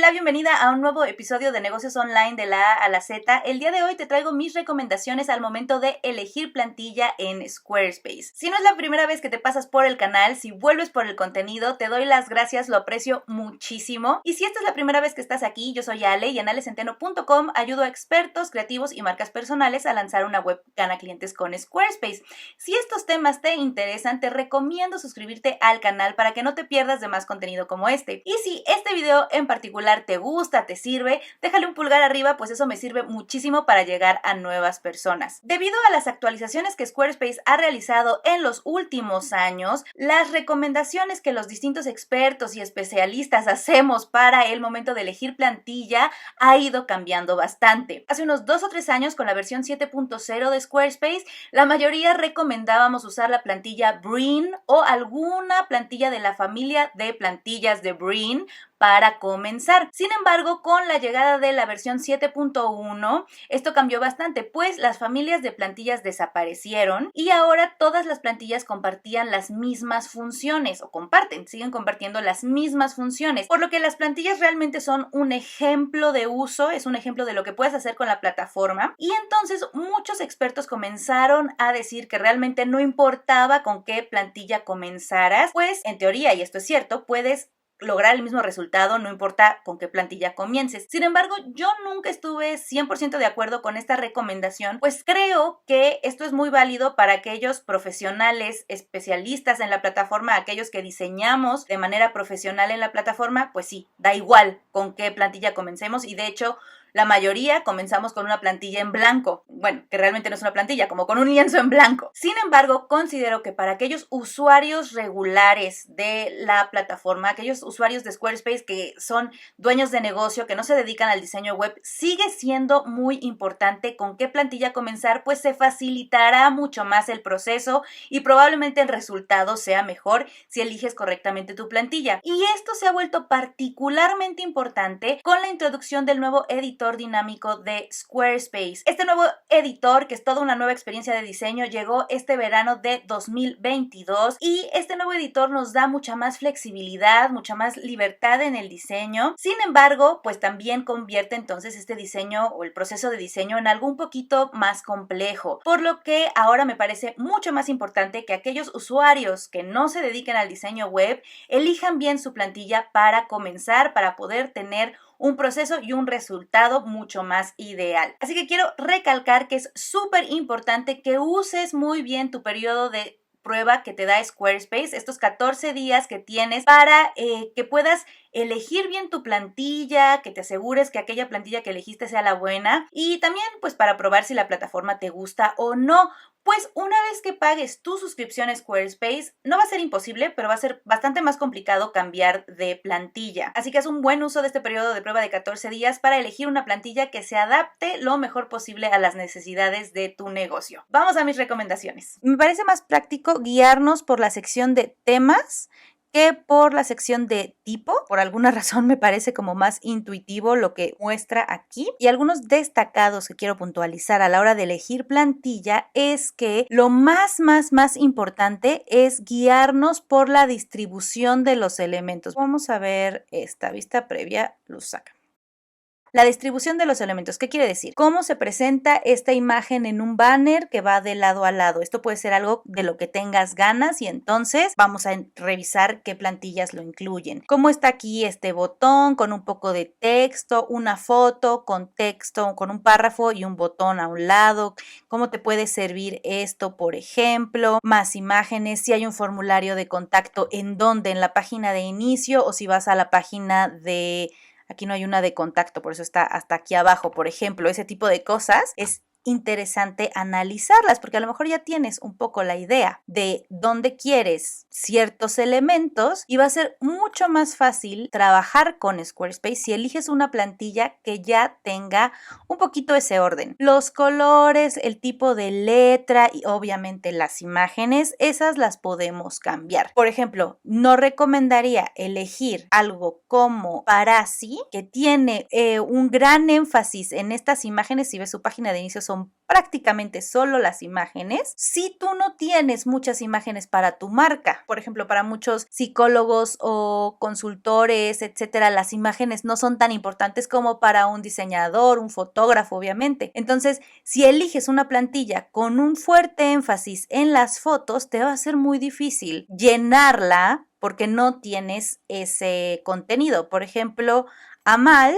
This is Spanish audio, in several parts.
la bienvenida a un nuevo episodio de Negocios Online de la A a la Z. El día de hoy te traigo mis recomendaciones al momento de elegir plantilla en Squarespace. Si no es la primera vez que te pasas por el canal, si vuelves por el contenido, te doy las gracias, lo aprecio muchísimo. Y si esta es la primera vez que estás aquí, yo soy Ale y en alecenteno.com ayudo a expertos, creativos y marcas personales a lanzar una web gana clientes con Squarespace. Si estos temas te interesan, te recomiendo suscribirte al canal para que no te pierdas de más contenido como este. Y si este video en particular te gusta, te sirve, déjale un pulgar arriba, pues eso me sirve muchísimo para llegar a nuevas personas. Debido a las actualizaciones que Squarespace ha realizado en los últimos años, las recomendaciones que los distintos expertos y especialistas hacemos para el momento de elegir plantilla ha ido cambiando bastante. Hace unos 2 o 3 años, con la versión 7.0 de Squarespace, la mayoría recomendábamos usar la plantilla Breen o alguna plantilla de la familia de plantillas de Breen para comenzar. Sin embargo, con la llegada de la versión 7.1, esto cambió bastante, pues las familias de plantillas desaparecieron y ahora todas las plantillas compartían las mismas funciones, o siguen compartiendo las mismas funciones, por lo que las plantillas realmente son un ejemplo de uso, es un ejemplo de lo que puedes hacer con la plataforma, y entonces muchos expertos comenzaron a decir que realmente no importaba con qué plantilla comenzaras, pues en teoría, y esto es cierto, puedes lograr el mismo resultado, no importa con qué plantilla comiences. Sin embargo, yo nunca estuve 100% de acuerdo con esta recomendación, pues creo que esto es muy válido para aquellos profesionales, especialistas en la plataforma, aquellos que diseñamos de manera profesional en la plataforma, pues sí, da igual con qué plantilla comencemos y de hecho la mayoría comenzamos con una plantilla en blanco. Bueno, que realmente no es una plantilla, como con un lienzo en blanco. Sin embargo, considero que para aquellos usuarios regulares de la plataforma, aquellos usuarios de Squarespace que son dueños de negocio, que no se dedican al diseño web, sigue siendo muy importante con qué plantilla comenzar, pues se facilitará mucho más el proceso y probablemente el resultado sea mejor si eliges correctamente tu plantilla. Y esto se ha vuelto particularmente importante con la introducción del nuevo editor dinámico de Squarespace. Este nuevo editor, que es toda una nueva experiencia de diseño, llegó este verano de 2022 y este nuevo editor nos da mucha más flexibilidad, mucha más libertad en el diseño. Sin embargo, pues también convierte entonces este diseño o el proceso de diseño en algo un poquito más complejo, por lo que ahora me parece mucho más importante que aquellos usuarios que no se dediquen al diseño web elijan bien su plantilla para comenzar, para poder tener un proceso y un resultado mucho más ideal. Así que quiero recalcar que es súper importante que uses muy bien tu periodo de prueba que te da Squarespace, estos 14 días que tienes para que puedas elegir bien tu plantilla, que te asegures que aquella plantilla que elegiste sea la buena y también pues para probar si la plataforma te gusta o no. Pues una vez que pagues tu suscripción a Squarespace, no va a ser imposible, pero va a ser bastante más complicado cambiar de plantilla. Así que haz un buen uso de este periodo de prueba de 14 días para elegir una plantilla que se adapte lo mejor posible a las necesidades de tu negocio. Vamos a mis recomendaciones. Me parece más práctico guiarnos por la sección de temas que por la sección de tipo. Por alguna razón me parece como más intuitivo lo que muestra aquí. Y algunos destacados que quiero puntualizar a la hora de elegir plantilla es que lo más importante es guiarnos por la distribución de los elementos. Vamos a ver esta vista previa, luz saca. La distribución de los elementos, ¿qué quiere decir? ¿Cómo se presenta esta imagen en un banner que va de lado a lado? Esto puede ser algo de lo que tengas ganas y entonces vamos a revisar qué plantillas lo incluyen. ¿Cómo está aquí este botón con un poco de texto, una foto con texto, con un párrafo y un botón a un lado? ¿Cómo te puede servir esto, por ejemplo? Más imágenes, si hay un formulario de contacto, ¿en dónde? ¿En la página de inicio o si vas a la página de... Aquí no hay una de contacto, por eso está hasta aquí abajo, por ejemplo, ese tipo de cosas es interesante analizarlas porque a lo mejor ya tienes un poco la idea de dónde quieres ciertos elementos y va a ser mucho más fácil trabajar con Squarespace si eliges una plantilla que ya tenga un poquito ese orden. Los colores, el tipo de letra y obviamente las imágenes, esas las podemos cambiar. Por ejemplo, no recomendaría elegir algo como Parasi, que tiene un gran énfasis en estas imágenes. Si ves su página de inicio son son prácticamente solo las imágenes. Si tú no tienes muchas imágenes para tu marca, por ejemplo, para muchos psicólogos o consultores, etcétera, las imágenes no son tan importantes como para un diseñador, un fotógrafo, obviamente. Entonces, si eliges una plantilla con un fuerte énfasis en las fotos, te va a ser muy difícil llenarla porque no tienes ese contenido. Por ejemplo, Amal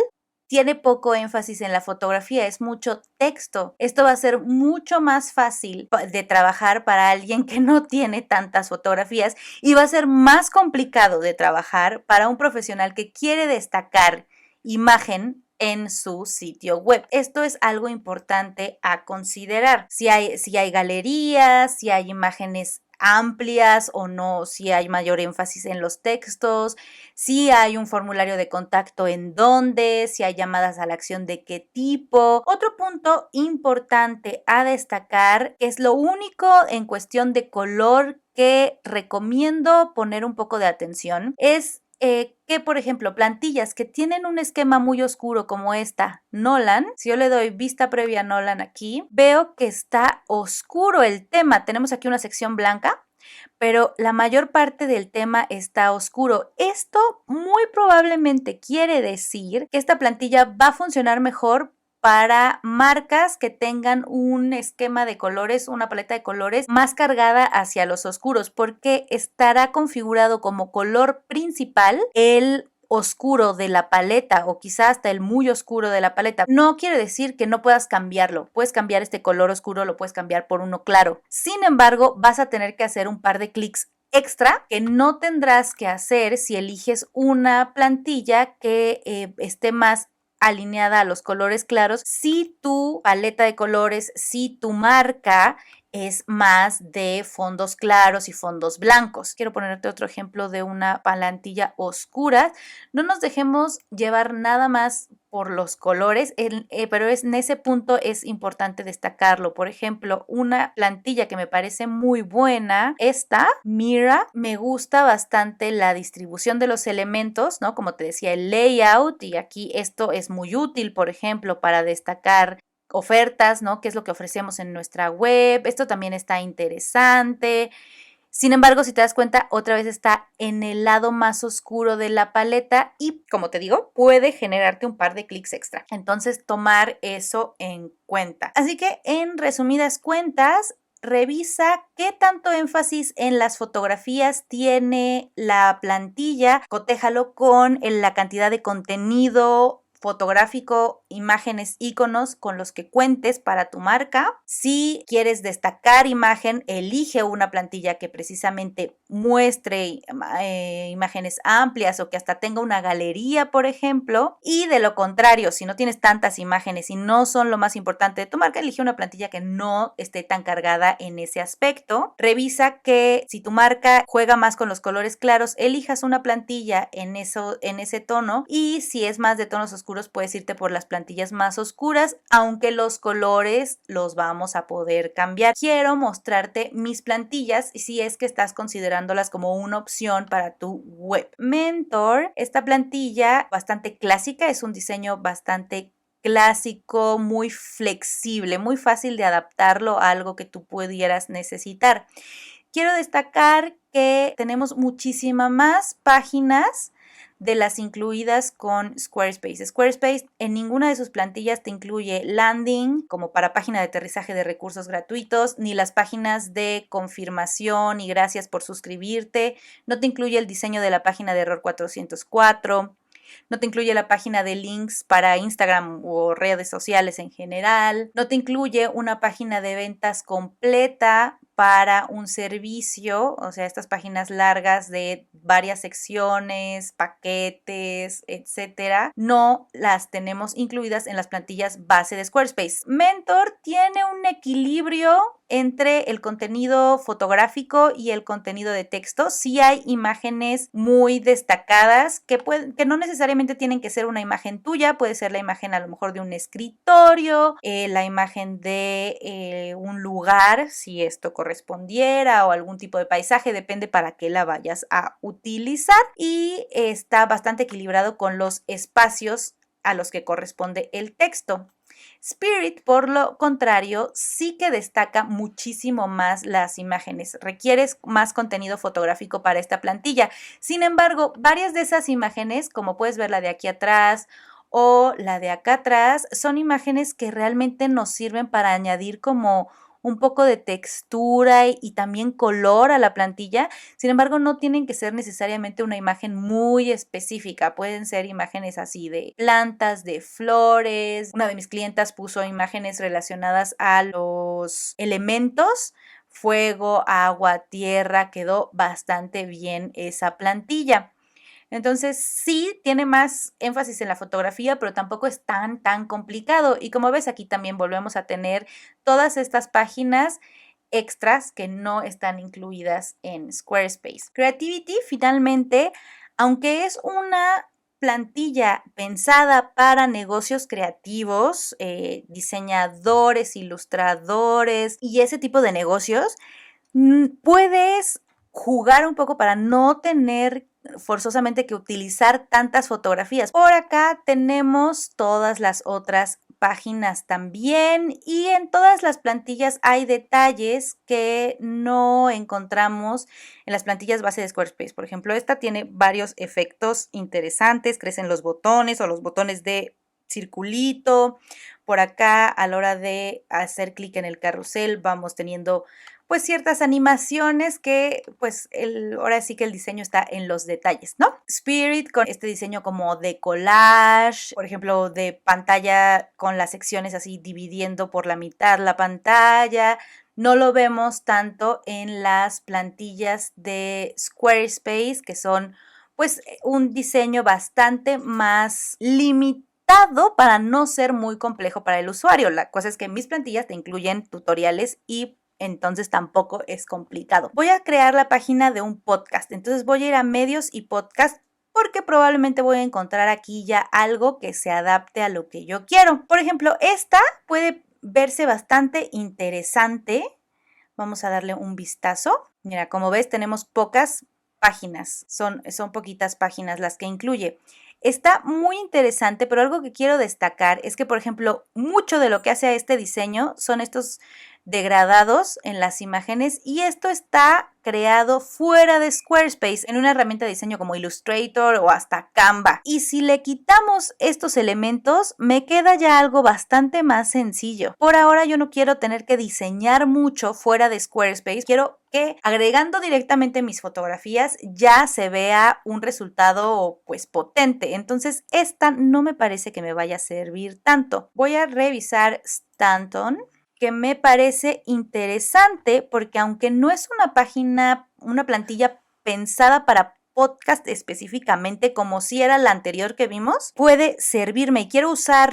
tiene poco énfasis en la fotografía, es mucho texto. Esto va a ser mucho más fácil de trabajar para alguien que no tiene tantas fotografías y va a ser más complicado de trabajar para un profesional que quiere destacar imagen en su sitio web. Esto es algo importante a considerar. Si hay galerías, si hay imágenes amplias o no, si hay mayor énfasis en los textos, si hay un formulario de contacto en dónde, si hay llamadas a la acción de qué tipo. Otro punto importante a destacar, que es lo único en cuestión de color que recomiendo poner un poco de atención, es que, por ejemplo, plantillas que tienen un esquema muy oscuro como esta Nolan, si yo le doy vista previa a Nolan aquí, veo que está oscuro el tema. Tenemos aquí una sección blanca, pero la mayor parte del tema está oscuro. Esto muy probablemente quiere decir que esta plantilla va a funcionar mejor para marcas que tengan un esquema de colores, una paleta de colores más cargada hacia los oscuros, porque estará configurado como color principal el oscuro de la paleta o quizás hasta el muy oscuro de la paleta. No quiere decir que no puedas cambiarlo. Puedes cambiar este color oscuro, lo puedes cambiar por uno claro. Sin embargo, vas a tener que hacer un par de clics extra que no tendrás que hacer si eliges una plantilla que esté más alineada a los colores claros, si tu paleta de colores, si tu marca es más de fondos claros y fondos blancos. Quiero ponerte otro ejemplo de una plantilla oscura. No nos dejemos llevar nada más por los colores, pero en ese punto es importante destacarlo. Por ejemplo, una plantilla que me parece muy buena, esta Mira, me gusta bastante la distribución de los elementos, ¿no? Como te decía, el layout, y aquí esto es muy útil, por ejemplo, para destacar ofertas, ¿no? ¿Qué es lo que ofrecemos en nuestra web? Esto también está interesante. Sin embargo, si te das cuenta, otra vez está en el lado más oscuro de la paleta y, como te digo, puede generarte un par de clics extra. Entonces, tomar eso en cuenta. Así que, en resumidas cuentas, revisa qué tanto énfasis en las fotografías tiene la plantilla, cotéjalo con la cantidad de contenido fotográfico, imágenes, iconos con los que cuentes para tu marca. Si quieres destacar imagen, elige una plantilla que precisamente muestre imágenes amplias o que hasta tenga una galería, por ejemplo. Y de lo contrario, si no tienes tantas imágenes y no son lo más importante de tu marca, elige una plantilla que no esté tan cargada en ese aspecto. Revisa que si tu marca juega más con los colores claros, elijas una plantilla en ese tono, y si es más de tonos oscuros, puedes irte por las plantillas más oscuras, aunque los colores los vamos a poder cambiar. Quiero mostrarte mis plantillas y si es que estás considerándolas como una opción para tu web. Mentor, esta plantilla bastante clásica, es un diseño bastante clásico, muy flexible, muy fácil de adaptarlo a algo que tú pudieras necesitar. Quiero destacar que tenemos muchísimas más páginas de las incluidas con Squarespace. Squarespace en ninguna de sus plantillas te incluye landing como para página de aterrizaje de recursos gratuitos, ni las páginas de confirmación y gracias por suscribirte. No te incluye el diseño de la página de error 404. No te incluye la página de links para Instagram o redes sociales en general. No te incluye una página de ventas completa para un servicio, o sea, estas páginas largas de varias secciones, paquetes, etcétera, no las tenemos incluidas en las plantillas base de Squarespace. Mentor tiene un equilibrio entre el contenido fotográfico y el contenido de texto. Sí hay imágenes muy destacadas que no necesariamente tienen que ser una imagen tuya, puede ser la imagen a lo mejor de un escritorio, la imagen de un lugar, si esto correspondiera, o algún tipo de paisaje, depende para qué la vayas a utilizar, y está bastante equilibrado con los espacios a los que corresponde el texto. Spirit, por lo contrario, sí que destaca muchísimo más las imágenes. Requieres más contenido fotográfico para esta plantilla. Sin embargo, varias de esas imágenes, como puedes ver la de aquí atrás o la de acá atrás, son imágenes que realmente nos sirven para añadir como un poco de textura y también color a la plantilla. Sin embargo, no tienen que ser necesariamente una imagen muy específica. Pueden ser imágenes así de plantas, de flores. Una de mis clientas puso imágenes relacionadas a los elementos, fuego, agua, tierra. Quedó bastante bien esa plantilla. Entonces sí tiene más énfasis en la fotografía, pero tampoco es tan complicado. Y como ves, aquí también volvemos a tener todas estas páginas extras que no están incluidas en Squarespace. Creativity, finalmente, aunque es una plantilla pensada para negocios creativos, diseñadores, ilustradores y ese tipo de negocios, puedes jugar un poco para no tener forzosamente que utilizar tantas fotografías. Por acá tenemos todas las otras páginas también y en todas las plantillas hay detalles que no encontramos en las plantillas base de Squarespace. Por ejemplo, esta tiene varios efectos interesantes, crecen los botones o los botones de circulito. Por acá, a la hora de hacer clic en el carrusel, vamos teniendo pues ciertas animaciones que pues ahora sí que el diseño está en los detalles, ¿no? Spirit con este diseño como de collage, por ejemplo, de pantalla con las secciones así dividiendo por la mitad la pantalla. No lo vemos tanto en las plantillas de Squarespace, que son pues un diseño bastante más limitado para no ser muy complejo para el usuario. La cosa es que mis plantillas te incluyen tutoriales y entonces tampoco es complicado. Voy a crear la página de un podcast, entonces voy a ir a medios y podcast porque probablemente voy a encontrar aquí ya algo que se adapte a lo que yo quiero. Por ejemplo, esta puede verse bastante interesante. Vamos a darle un vistazo. Mira, como ves, tenemos pocas páginas, son poquitas páginas las que incluye. Está muy interesante, pero algo que quiero destacar es que, por ejemplo, mucho de lo que hace a este diseño son estos degradados en las imágenes y esto está creado fuera de Squarespace en una herramienta de diseño como Illustrator o hasta Canva. Y si le quitamos estos elementos, me queda ya algo bastante más sencillo. Por ahora yo no quiero tener que diseñar mucho fuera de Squarespace. Quiero que agregando directamente mis fotografías ya se vea un resultado pues potente. Entonces esta no me parece que me vaya a servir tanto. Voy a revisar Stanton, que me parece interesante porque aunque no es una página, una plantilla pensada para podcast específicamente como si era la anterior que vimos, puede servirme y quiero usar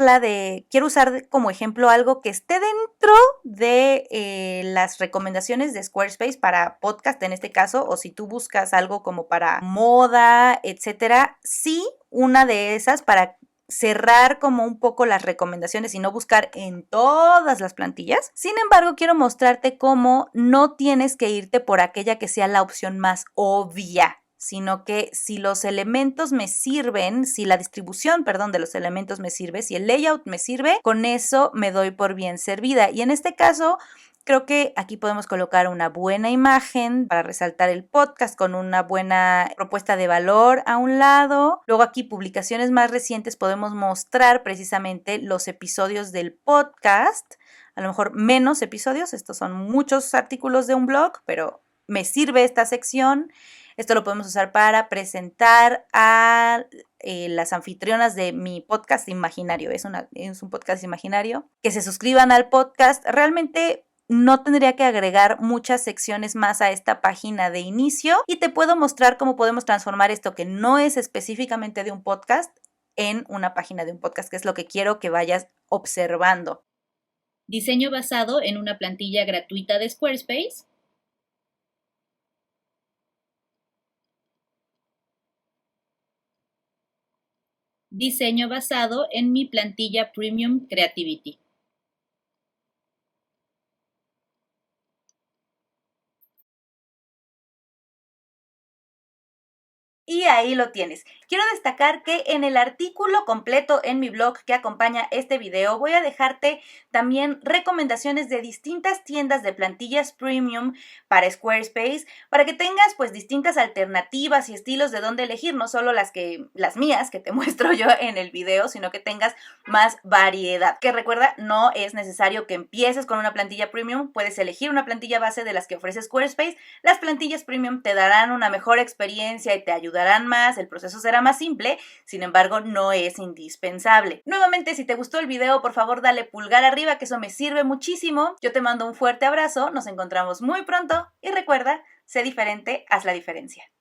como ejemplo algo que esté dentro de las recomendaciones de Squarespace para podcast en este caso, o si tú buscas algo como para moda, etcétera, sí, una de esas para cerrar como un poco las recomendaciones y no buscar en todas las plantillas. Sin embargo, quiero mostrarte cómo no tienes que irte por aquella que sea la opción más obvia, sino que si los elementos me sirven, si la distribución, perdón, de los elementos me sirve, si el layout me sirve, con eso me doy por bien servida. Y en este caso, creo que aquí podemos colocar una buena imagen para resaltar el podcast con una buena propuesta de valor a un lado. Luego aquí publicaciones más recientes podemos mostrar precisamente los episodios del podcast. A lo mejor menos episodios, estos son muchos artículos de un blog, pero me sirve esta sección. Esto lo podemos usar para presentar a las anfitrionas de mi podcast imaginario. Es un podcast imaginario. Que se suscriban al podcast. Realmente no tendría que agregar muchas secciones más a esta página de inicio y te puedo mostrar cómo podemos transformar esto que no es específicamente de un podcast en una página de un podcast, que es lo que quiero que vayas observando. Diseño basado en una plantilla gratuita de Squarespace. Diseño basado en mi plantilla Premium Creativity. Y ahí lo tienes. Quiero destacar que en el artículo completo en mi blog que acompaña este video voy a dejarte también recomendaciones de distintas tiendas de plantillas premium para Squarespace, para que tengas pues distintas alternativas y estilos de dónde elegir, no solo las mías que te muestro yo en el video, sino que tengas más variedad. Que recuerda, no es necesario que empieces con una plantilla premium, puedes elegir una plantilla base de las que ofrece Squarespace. Las plantillas premium te darán una mejor experiencia y te ayudarán más, el proceso será más simple, sin embargo no es indispensable. Nuevamente, si te gustó el video, por favor dale pulgar arriba, que eso me sirve muchísimo. Yo te mando un fuerte abrazo, nos encontramos muy pronto y recuerda, sé diferente, haz la diferencia.